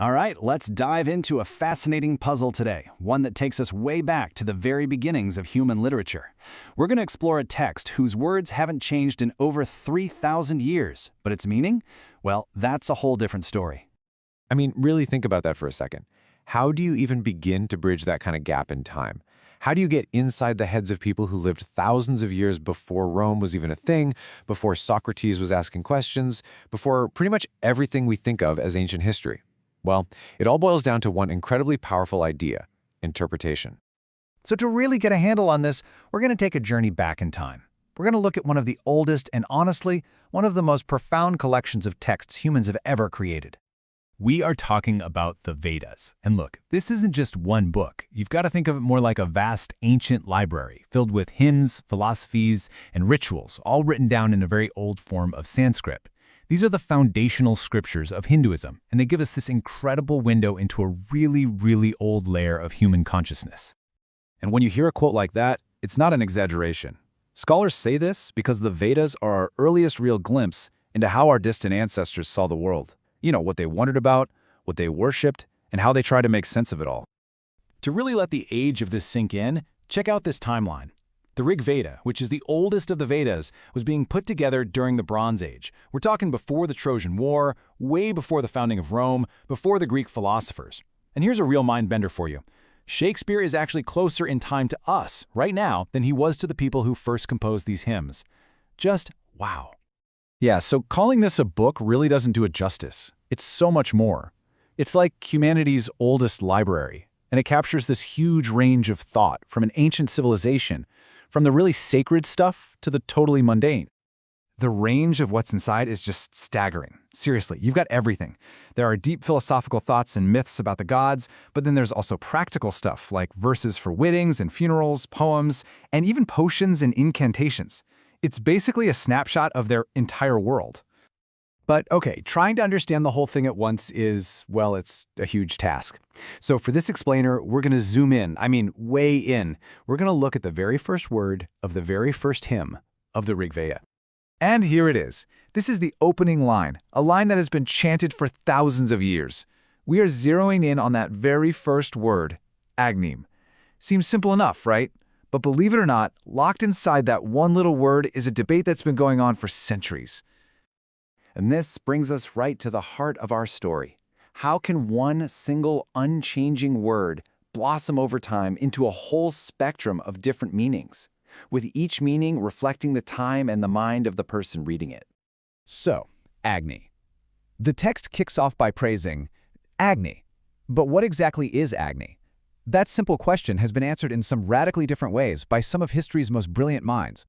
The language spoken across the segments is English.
All right, let's dive into a fascinating puzzle today, one that takes us way back to the very beginnings of human literature. We're going to explore a text whose words haven't changed in over 3,000 years, but its meaning? Well, that's a whole different story. I mean, really think about that for a second. How do you even begin to bridge that kind of gap in time? How do you get inside the heads of people who lived thousands of years before Rome was even a thing, before Socrates was asking questions, before pretty much everything we think of as ancient history? Well, it all boils down to one incredibly powerful idea: interpretation. So to really get a handle on this, we're going to take a journey back in time. We're going to look at one of the oldest and honestly, one of the most profound collections of texts humans have ever created. We are talking about the Vedas. And look, this isn't just one book. You've got to think of it more like a vast ancient library filled with hymns, philosophies, and rituals, all written down in a very old form of Sanskrit. These are the foundational scriptures of Hinduism, and they give us this incredible window into a really, really old layer of human consciousness. And when you hear a quote like that, it's not an exaggeration. Scholars say this because the Vedas are our earliest real glimpse into how our distant ancestors saw the world. You know, what they wondered about, what they worshipped, and how they tried to make sense of it all. To really let the age of this sink in, check out this timeline. The Rigveda, which is the oldest of the Vedas, was being put together during the Bronze Age. We're talking before the Trojan War, way before the founding of Rome, before the Greek philosophers. And here's a real mind-bender for you. Shakespeare is actually closer in time to us, right now, than he was to the people who first composed these hymns. Just wow. Yeah, so calling this a book really doesn't do it justice. It's so much more. It's like humanity's oldest library, and it captures this huge range of thought from an ancient civilization, from the really sacred stuff to the totally mundane. The range of what's inside is just staggering. Seriously, you've got everything. There are deep philosophical thoughts and myths about the gods, but then there's also practical stuff like verses for weddings and funerals, poems, and even potions and incantations. It's basically a snapshot of their entire world. But okay, trying to understand the whole thing at once is, well, it's a huge task. So for this explainer, we're going to zoom in, way in. We're going to look at the very first word of the very first hymn of the Rigveda. And here it is. This is the opening line, a line that has been chanted for thousands of years. We are zeroing in on that very first word, Agni. Seems simple enough, right? But believe it or not, locked inside that one little word is a debate that's been going on for centuries. And this brings us right to the heart of our story. How can one single unchanging word blossom over time into a whole spectrum of different meanings, with each meaning reflecting the time and the mind of the person reading it? So, Agni. The text kicks off by praising Agni. But what exactly is Agni? That simple question has been answered in some radically different ways by some of history's most brilliant minds.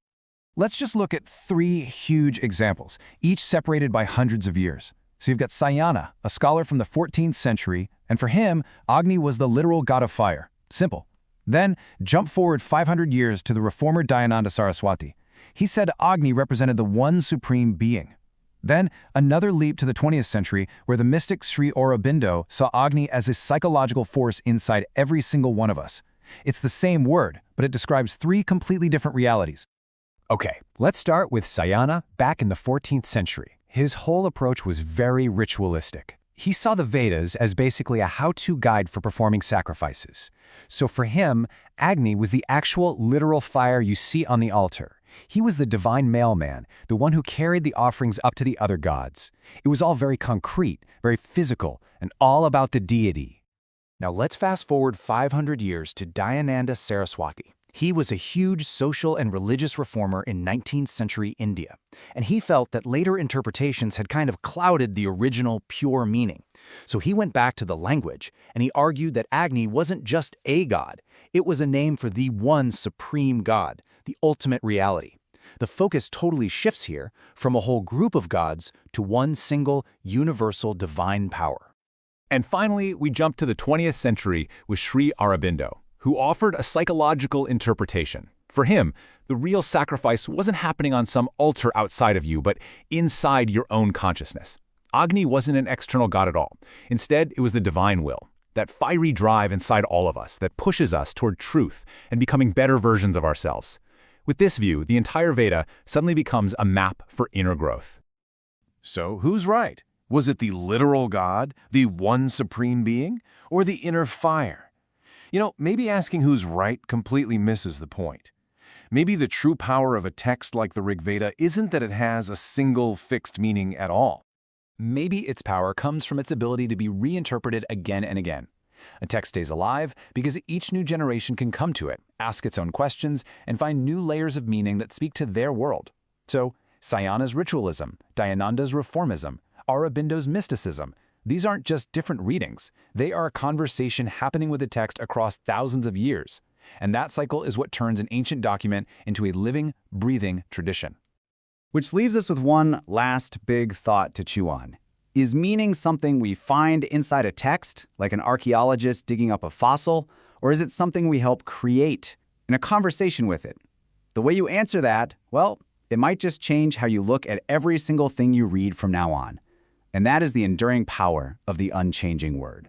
Let's just look at three huge examples, each separated by hundreds of years. So you've got Sayana, a scholar from the 14th century, and for him, Agni was the literal god of fire. Simple. Then, jump forward 500 years to the reformer Dayananda Saraswati. He said Agni represented the one supreme being. Then, another leap to the 20th century, where the mystic Sri Aurobindo saw Agni as a psychological force inside every single one of us. It's the same word, but it describes three completely different realities. Okay, let's start with Sayana back in the 14th century. His whole approach was very ritualistic. He saw the Vedas as basically a how-to guide for performing sacrifices. So for him, Agni was the actual literal fire you see on the altar. He was the divine mailman, the one who carried the offerings up to the other gods. It was all very concrete, very physical, and all about the deity. Now let's fast forward 500 years to Dayananda Saraswati. He was a huge social and religious reformer in 19th century India, and he felt that later interpretations had kind of clouded the original pure meaning. So he went back to the language, and he argued that Agni wasn't just a god, it was a name for the one supreme god, the ultimate reality. The focus totally shifts here from a whole group of gods to one single, universal divine power. And finally, we jump to the 20th century with Sri Aurobindo, who offered a psychological interpretation. For him, the real sacrifice wasn't happening on some altar outside of you, but inside your own consciousness. Agni wasn't an external god at all. Instead, it was the divine will, that fiery drive inside all of us that pushes us toward truth and becoming better versions of ourselves. With this view, the entire Veda suddenly becomes a map for inner growth. So who's right? Was it the literal God, the one supreme being, or the inner fire? Maybe asking who's right completely misses the point. Maybe the true power of a text like the Rigveda isn't that it has a single fixed meaning at all. Maybe its power comes from its ability to be reinterpreted again and again. A text stays alive because each new generation can come to it, ask its own questions, and find new layers of meaning that speak to their world. So, Sayana's ritualism, Dayananda's reformism, Aurobindo's mysticism, these aren't just different readings. They are a conversation happening with the text across thousands of years. And that cycle is what turns an ancient document into a living, breathing tradition. Which leaves us with one last big thought to chew on. Is meaning something we find inside a text, like an archaeologist digging up a fossil, or is it something we help create in a conversation with it? The way you answer that, well, it might just change how you look at every single thing you read from now on. And that is the enduring power of the unchanging word.